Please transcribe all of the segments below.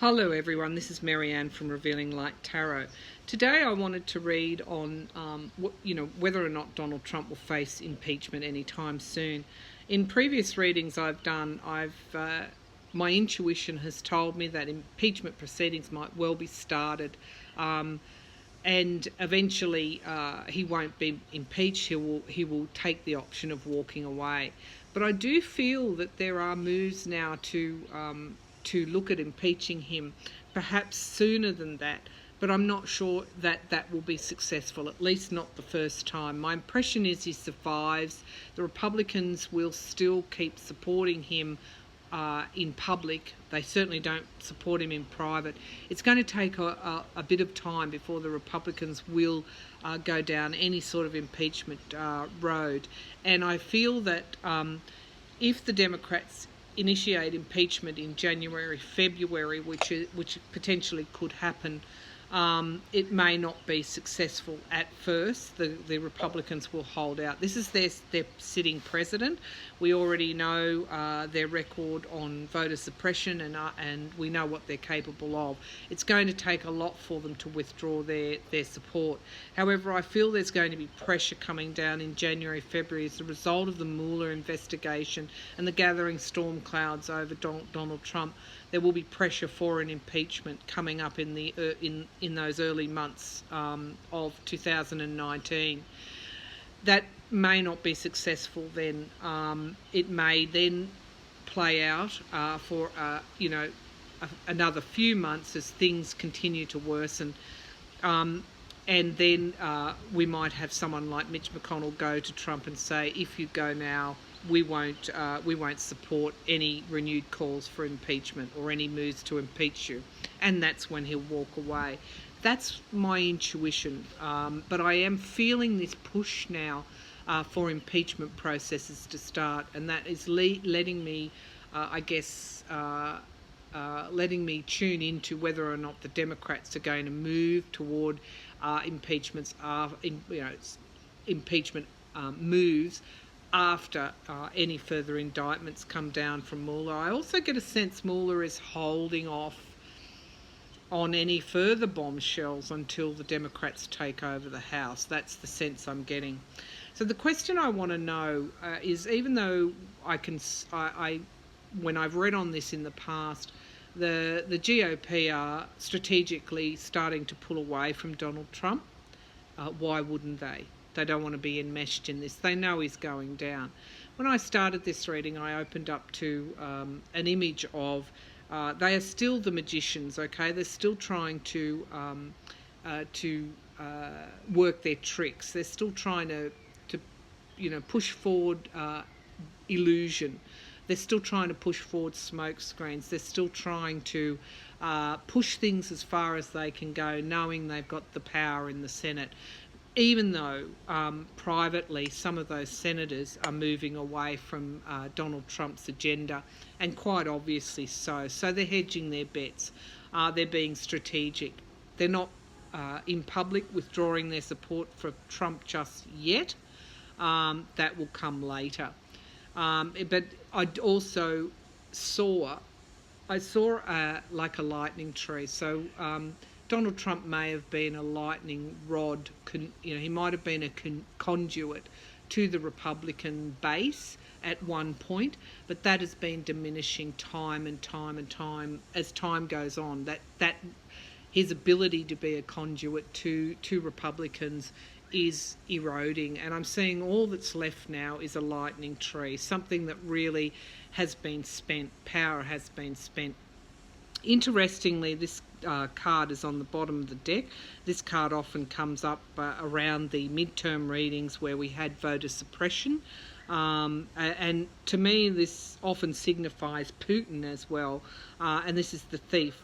Hello everyone, this is Marianne from Revealing Light Tarot. Today I wanted to read on whether or not Donald Trump will face impeachment anytime soon. In previous readings I've done, my intuition has told me that impeachment proceedings might well be started, and eventually he won't be impeached. He will take the option of walking away. But I do feel that there are moves now to look at impeaching him, perhaps sooner than that, but I'm not sure that that will be successful, at least not the first time. My impression is he survives. The Republicans will still keep supporting him in public. They certainly don't support him in private. It's going to take a bit of time before the Republicans will go down any sort of impeachment road. And I feel that if the Democrats initiate impeachment in January, February, which potentially could happen, it may not be successful at first. The Republicans will hold out. This is their sitting president. We already know their record on voter suppression, and we know what they're capable of. It's going to take a lot for them to withdraw their support. However, I feel there's going to be pressure coming down in January, February as a result of the Mueller investigation and the gathering storm clouds over Donald Trump. There will be pressure for an impeachment coming up in those early months of 2019. That may not be successful then. It may then play out for another few months as things continue to worsen. And then we might have someone like Mitch McConnell go to Trump and say, if you go now, we won't support any renewed calls for impeachment or any moves to impeach you. And that's when he'll walk away. That's my intuition. But I am feeling this push now for impeachment processes to start, and that is letting me, letting me tune into whether or not the Democrats are going to move toward impeachment moves after any further indictments come down from Mueller. I also get a sense Mueller is holding off on any further bombshells until the Democrats take over the House. That's the sense I'm getting. So the question I want to know is, even though when I've read on this in the past, the GOP are strategically starting to pull away from Donald Trump. Why wouldn't they? They don't want to be enmeshed in this. They know he's going down. When I started this reading, I opened up to an image of they are still the magicians, okay? They're still trying to work their tricks. They're still trying to push forward illusion. They're still trying to push forward smoke screens. They're still trying to push things as far as they can go, knowing they've got the power in the Senate. Even though privately some of those senators are moving away from Donald Trump's agenda, and quite obviously so. So they're hedging their bets. They're being strategic. They're not in public withdrawing their support for Trump just yet. That will come later. But I also saw like a lightning tree. So Donald Trump may have been a lightning rod. He might have been a conduit to the Republican base at one point, but that has been diminishing time and time as time goes on. That his ability to be a conduit to Republicans is eroding, and I'm seeing all that's left now is a lightning tree, something that really has been spent. Power has been spent. Interestingly, this card is on the bottom of the deck. This card often comes up around the midterm readings where we had voter suppression. And to me, this often signifies Putin as well. And this is the thief,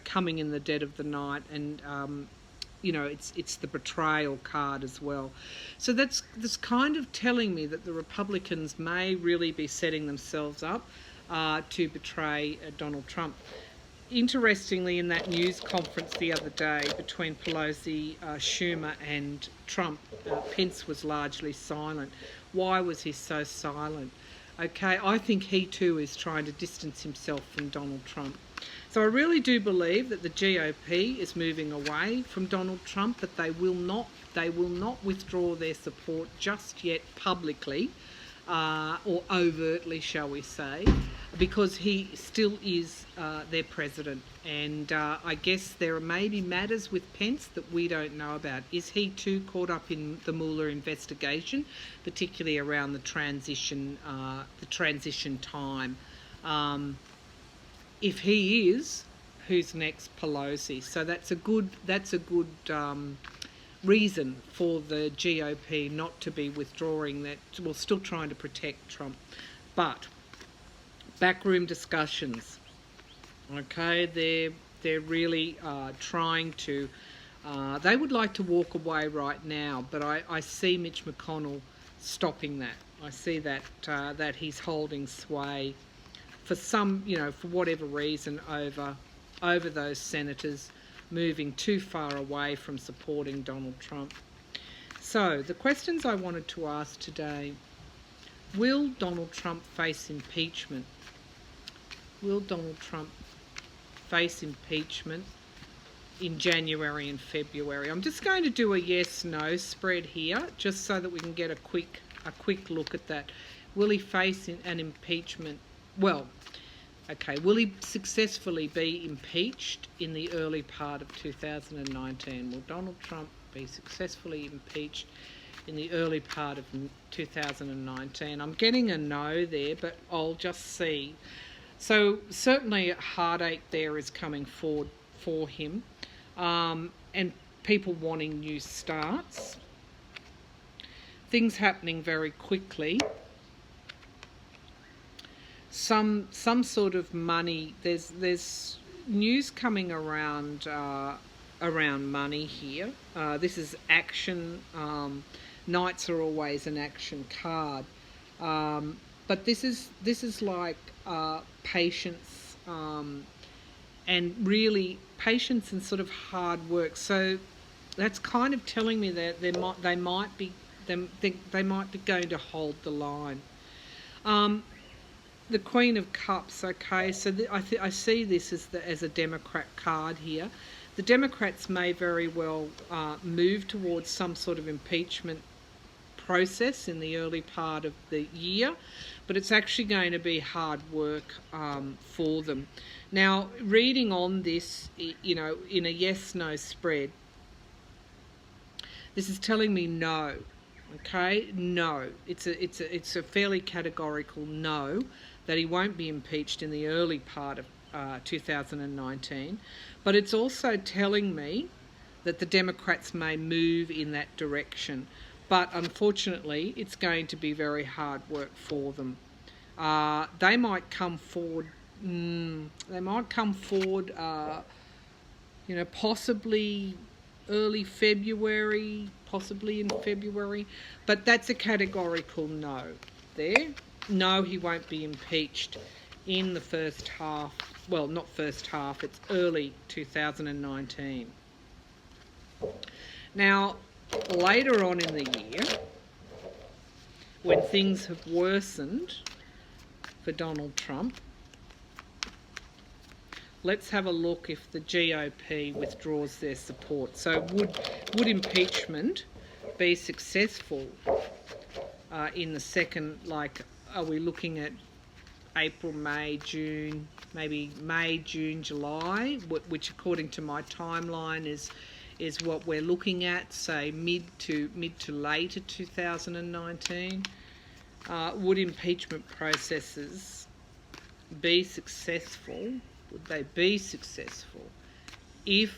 coming in the dead of the night. And, it's the betrayal card as well. So that's kind of telling me that the Republicans may really be setting themselves up to betray Donald Trump. Interestingly, in that news conference the other day between Pelosi, Schumer and Trump, Pence was largely silent. Why was he so silent? Okay, I think he too is trying to distance himself from Donald Trump. So I really do believe that the GOP is moving away from Donald Trump, but they will not withdraw their support just yet publicly, or overtly, shall we say, because he still is their president. And I guess there are maybe matters with Pence that we don't know about. Is he too caught up in the Mueller investigation, particularly around the transition time? If he is, who's next? Pelosi. So that's a good reason for the GOP not to be withdrawing that. Well, still trying to protect Trump, but backroom discussions. Okay, they're really trying to. They would like to walk away right now, but I see Mitch McConnell stopping that. I see that that he's holding sway for some, for whatever reason, over those senators, moving too far away from supporting Donald Trump. So the questions I wanted to ask today: will Donald Trump face impeachment? Will Donald Trump face impeachment in January and February? I'm just going to do a yes/no spread here, just so that we can get a quick look at that. Will he face an impeachment? Well, okay, will he successfully be impeached in the early part of 2019? Will Donald Trump be successfully impeached in the early part of 2019? I'm getting a no there, but I'll just see. So certainly a heartache there is coming forward for him, and people wanting new starts. Things happening very quickly. Some sort of money. There's news coming around money here. This is action. Knights are always an action card, but this is like patience, and really patience and sort of hard work. So that's kind of telling me that they might be going to hold the line. The Queen of Cups, okay, so I see this as a Democrat card here. The Democrats may very well move towards some sort of impeachment process in the early part of the year, but it's actually going to be hard work for them. Now, reading on this, in a yes/no spread, this is telling me no. Okay, no. It's a fairly categorical no, that he won't be impeached in the early part of 2019. But it's also telling me that the Democrats may move in that direction. But unfortunately, it's going to be very hard work for them. They might come forward. Possibly early February, possibly in February, but that's a categorical no there. No, he won't be impeached in the first half. Well, not first half, it's early 2019. Now, later on in the year, when things have worsened for Donald Trump, let's have a look if the GOP withdraws their support. So would impeachment be successful in the second, are we looking at April, May, June, maybe May, June, July, which according to my timeline is what we're looking at, say mid to later 2019. Would impeachment processes be successful? Would they be successful if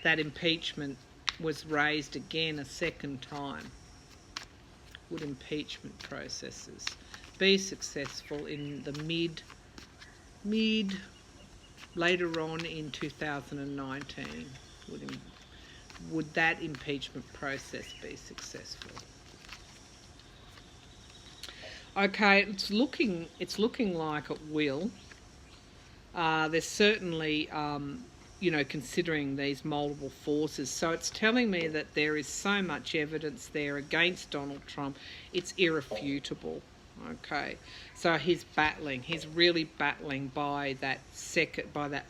that impeachment was raised again a second time? Would impeachment processes be successful in the later on in 2019? Would that impeachment process be successful? Okay, it's looking like it will. There's certainly, considering these multiple forces. So it's telling me that there is so much evidence there against Donald Trump, it's irrefutable. Okay, so he's battling. He's really battling by that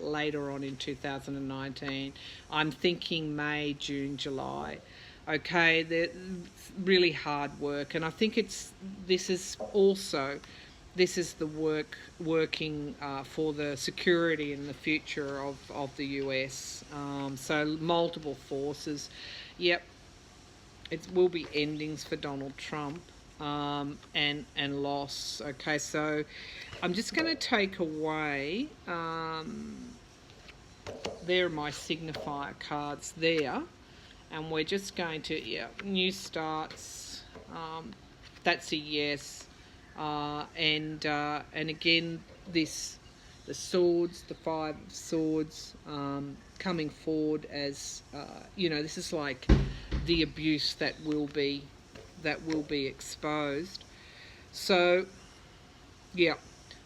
later on in 2019. I'm thinking May, June, July. Okay, they're really hard work, and I think this is also this is the working for the security and the future of the US. So multiple forces. Yep, it will be endings for Donald Trump, and loss. Okay, so I'm just going to take away. There are my signifier cards there, and we're just going to new starts. That's a yes, and again the swords, the five of swords, coming forward as this is like the abuse that will be exposed. So yeah.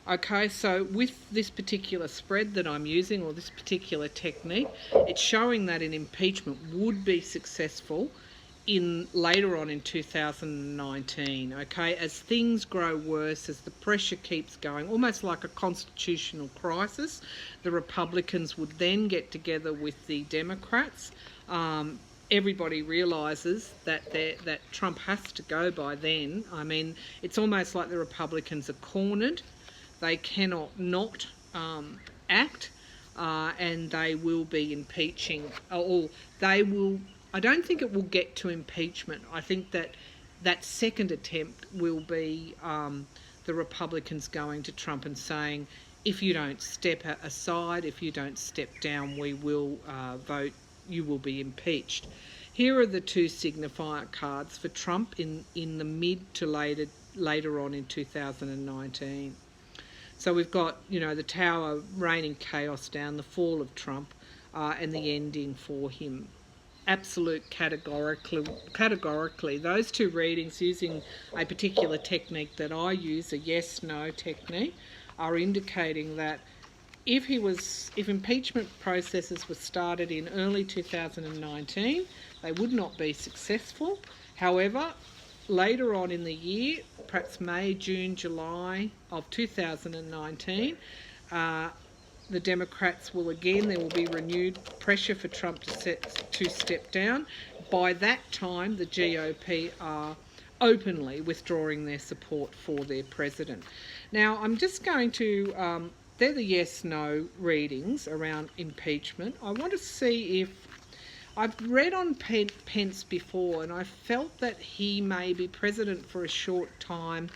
Okay, so with this particular spread that I'm using, or this particular technique, it's showing that an impeachment would be successful later on in 2019. Okay, as things grow worse, as the pressure keeps going, almost like a constitutional crisis, the Republicans would then get together with the Democrats. Everybody realises that Trump has to go by then. I mean, it's almost like the Republicans are cornered. They cannot not act, and they will be impeaching, or they will. I don't think it will get to impeachment. I think that second attempt will be the Republicans going to Trump and saying, if you don't step aside, if you don't step down, we will vote, you will be impeached. Here are the two signifier cards for Trump in the mid to later on in 2019. So we've got, the tower raining chaos down, the fall of Trump, and the ending for him. Absolute categorically, those two readings using a particular technique that I use, a yes-no technique, are indicating that if impeachment processes were started in early 2019, they would not be successful. However, later on in the year, perhaps May, June, July of 2019, the Democrats will there will be renewed pressure for Trump to step down. By that time, the GOP are openly withdrawing their support for their president. Now, I'm just going to, they're the yes-no readings around impeachment. I want to see if, I've read on Pence before, and I felt that he may be president for a short time,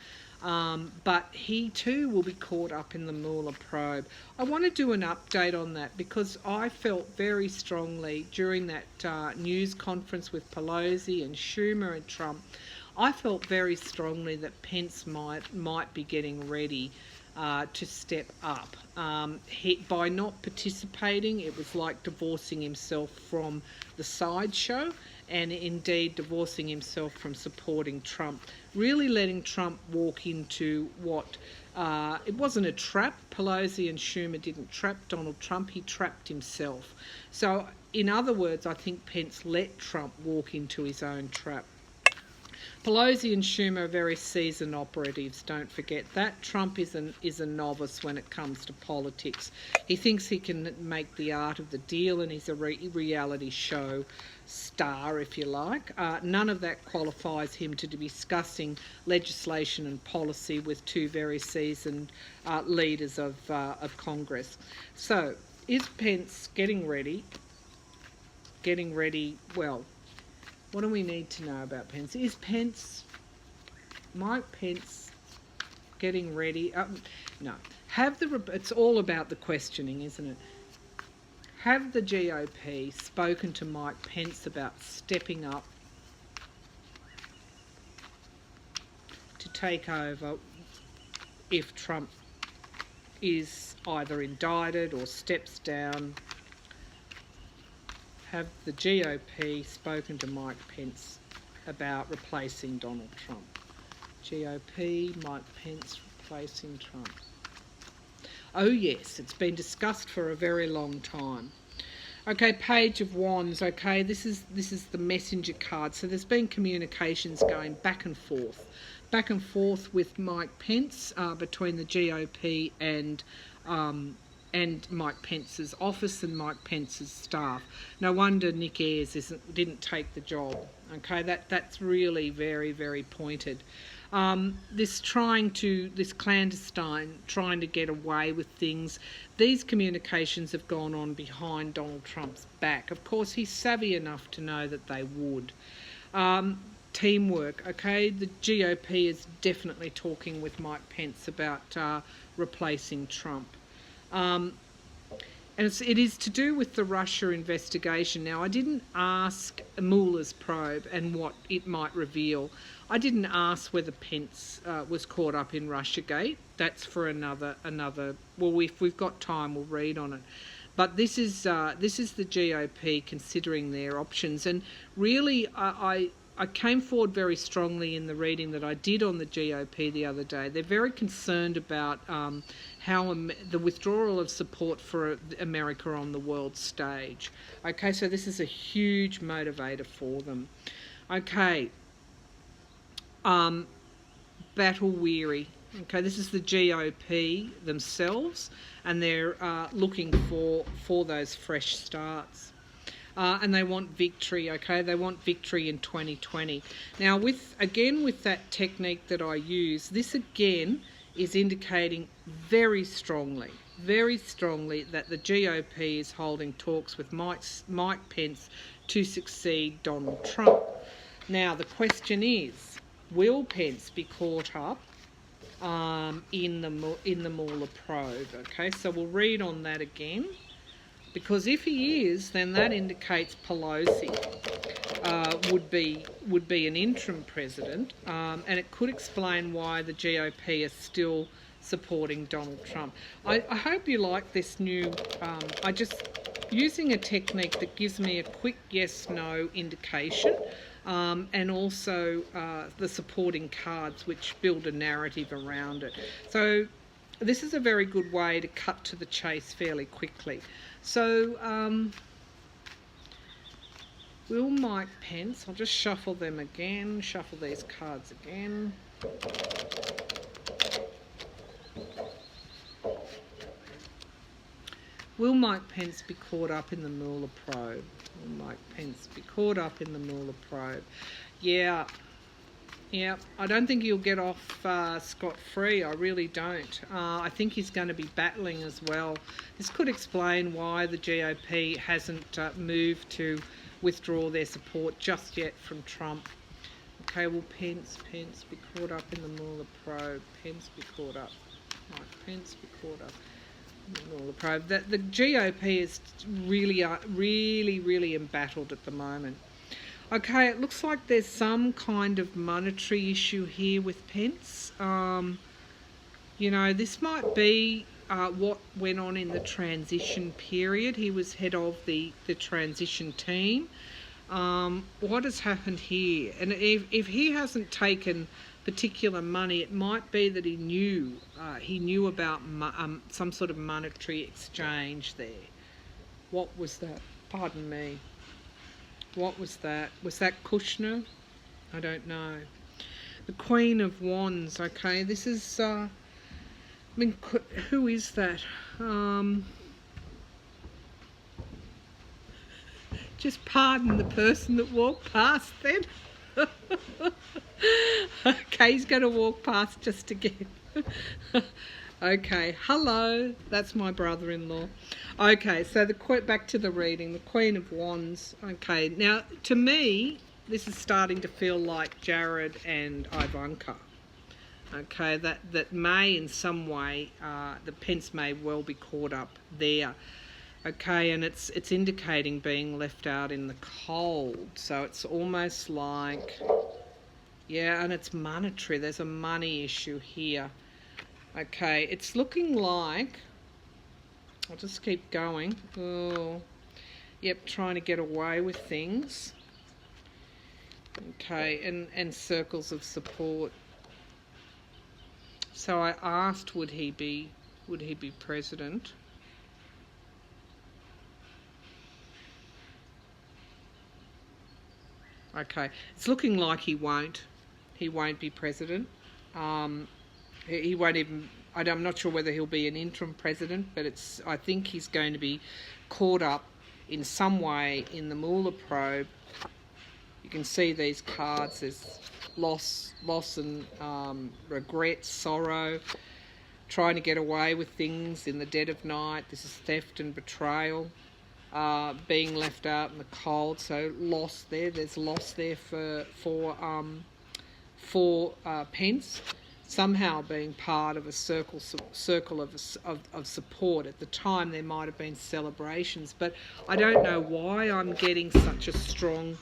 but he too will be caught up in the Mueller probe. I want to do an update on that because I felt very strongly during that news conference with Pelosi and Schumer and Trump, I felt very strongly that Pence might be getting ready to step up. By not participating, it was like divorcing himself from the sideshow, and indeed divorcing himself from supporting Trump, really letting Trump walk into what, it wasn't a trap. Pelosi and Schumer didn't trap Donald Trump, he trapped himself. So in other words, I think Pence let Trump walk into his own trap. Pelosi and Schumer are very seasoned operatives, don't forget that. Trump is a novice when it comes to politics. He thinks he can make the art of the deal, and he's a reality show star, if you like. None of that qualifies him to be discussing legislation and policy with two very seasoned leaders of Congress. So, is Pence getting ready? Well, what do we need to know about Pence? Is Mike Pence getting ready? No. It's all about the questioning, isn't it? Have the GOP spoken to Mike Pence about stepping up to take over if Trump is either indicted or steps down? Have the GOP spoken to Mike Pence about replacing Donald Trump? GOP, Mike Pence replacing Trump. Oh yes, it's been discussed for a very long time. Okay, Page of Wands. Okay, this is the messenger card. So there's been communications going back and forth back and forth with Mike Pence, between the GOP and Mike Pence's office and Mike Pence's staff. No wonder Nick Ayres didn't take the job. Okay, that's really very, very pointed. This clandestine, trying to get away with things. These communications have gone on behind Donald Trump's back. Of course, he's savvy enough to know that they would. Teamwork, okay? The GOP is definitely talking with Mike Pence about replacing Trump. And it is to do with the Russia investigation. Now, I didn't ask Mueller's probe and what it might reveal. I didn't ask whether Pence was caught up in Russiagate. That's for another. Well, if we've got time, we'll read on it. But this is the GOP considering their options, and really, I came forward very strongly in the reading that I did on the GOP the other day. They're very concerned about how the withdrawal of support for America on the world stage. Okay, so this is a huge motivator for them. Okay, battle weary. Okay, this is the GOP themselves, and they're looking for those fresh starts. And they want victory, okay? They want victory in 2020. Now, with that technique that I use, this again is indicating very strongly that the GOP is holding talks with Mike Pence to succeed Donald Trump. Now, the question is, will Pence be caught up in the Mueller probe? Okay, so we'll read on that again. Because if he is, then that indicates Pelosi would be an interim president, and it could explain why the GOP is still supporting Donald Trump. I hope you like this new. Using a technique that gives me a quick yes/no indication, and also the supporting cards which build a narrative around it. So this is a very good way to cut to the chase fairly quickly. So, will Mike Pence, I'll just shuffle them again, shuffle these cards again. Will Mike Pence be caught up in the Mueller probe? Will Mike Pence be caught up in the Mueller probe? Yeah, I don't think he'll get off scot-free. I really don't. I think he's going to be battling as well. This could explain why the GOP hasn't moved to withdraw their support just yet from Trump. Okay, will Pence be caught up in the Mueller probe? Pence be caught up. Mike Pence be caught up in the Mueller probe. The GOP is really embattled at the moment. Okay, it looks like there's some kind of monetary issue here with Pence. This might be what went on in the transition period. He was head of the transition team. What has happened here? And if he hasn't taken particular money, it might be that he knew about some sort of monetary exchange there. What was that? Pardon me. What was that? Was that Kushner? I don't know. The Queen of Wands, okay. This is, who is that? Just pardon the person that walked past then. Okay, he's going to walk past just again. Okay, hello, that's my brother-in-law. Okay, so back to the reading, the Queen of Wands. Okay, now to me, this is starting to feel like Jared and Ivanka. Okay, that may in some way, the Pence may well be caught up there. Okay, and it's indicating being left out in the cold. So it's almost like, yeah, and it's monetary. There's a money issue here. Okay, it's looking like, I'll just keep going. Oh, yep, trying to get away with things. Okay, and circles of support. So I asked, would he be president? Okay, it's looking like he won't be president. He won't even. I'm not sure whether he'll be an interim president, but I think he's going to be caught up in some way in the Mueller probe. You can see these cards. There's loss and regret, sorrow, trying to get away with things in the dead of night. This is theft and betrayal, being left out in the cold. So loss there. There's loss there for Pence. Somehow being part of a circle of support. At the time there might have been celebrations, but I don't know why I'm getting such a strong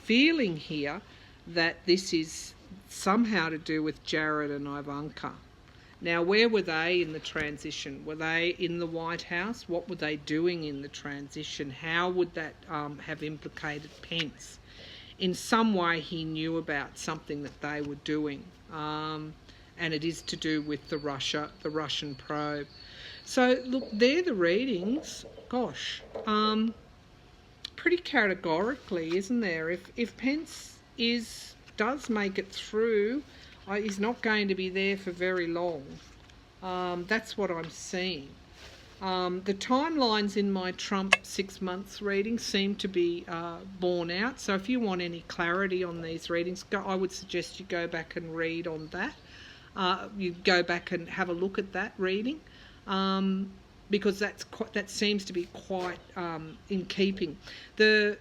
feeling here that this is somehow to do with Jared and Ivanka. Now, where were they in the transition? Were they in the White House? What were they doing in the transition? How would that have implicated Pence? In some way he knew about something that they were doing. And it is to do with the Russian probe. So look, they're the readings. Gosh, pretty categorically, isn't there? If Pence does make it through, he's not going to be there for very long. That's what I'm seeing. The timelines in my Trump 6 months reading seem to be borne out. So if you want any clarity on these readings, I would suggest you go back and read on that. You go back and have a look at that reading, because that seems to be quite in keeping. The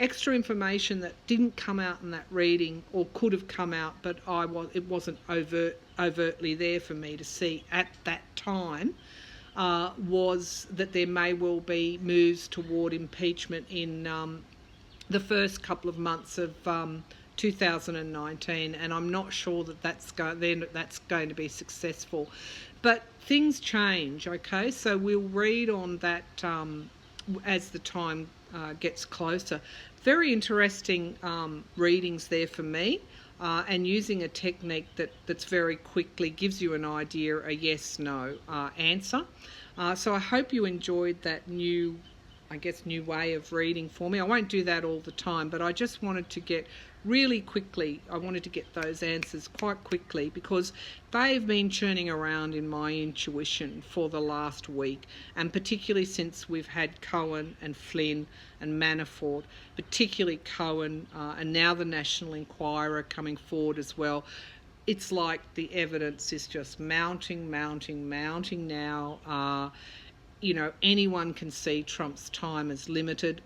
extra information that didn't come out in that reading, or could have come out, but it wasn't overtly there for me to see at that time, was that there may well be moves toward impeachment in the first couple of months of 2019, and I'm not sure that that's going to be successful. But things change, okay? So we'll read on that as the time gets closer. Very interesting readings there for me, and using a technique that's very quickly gives you an idea, a yes/no answer. So I hope you enjoyed that new way of reading for me. I won't do that all the time, but I just wanted to get I wanted to get those answers quite quickly, because they've been churning around in my intuition for the last week, and particularly since we've had Cohen and Flynn and Manafort, particularly Cohen, and now the National Enquirer coming forward as well. It's like the evidence is just mounting now. Anyone can see Trump's time is limited.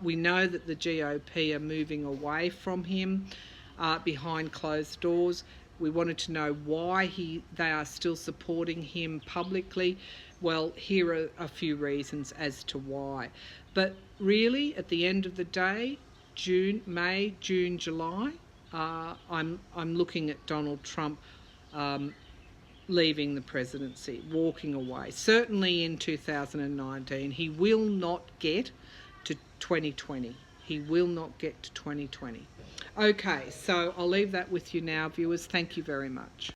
We know that the GOP are moving away from him behind closed doors. We wanted to know why they are still supporting him publicly. Well, here are a few reasons as to why. But really, at the end of the day, May, June, July, I'm looking at Donald Trump leaving the presidency, walking away. Certainly in 2019, he will not get to 2020. He will not get to 2020. Okay, so I'll leave that with you now, viewers. Thank you very much.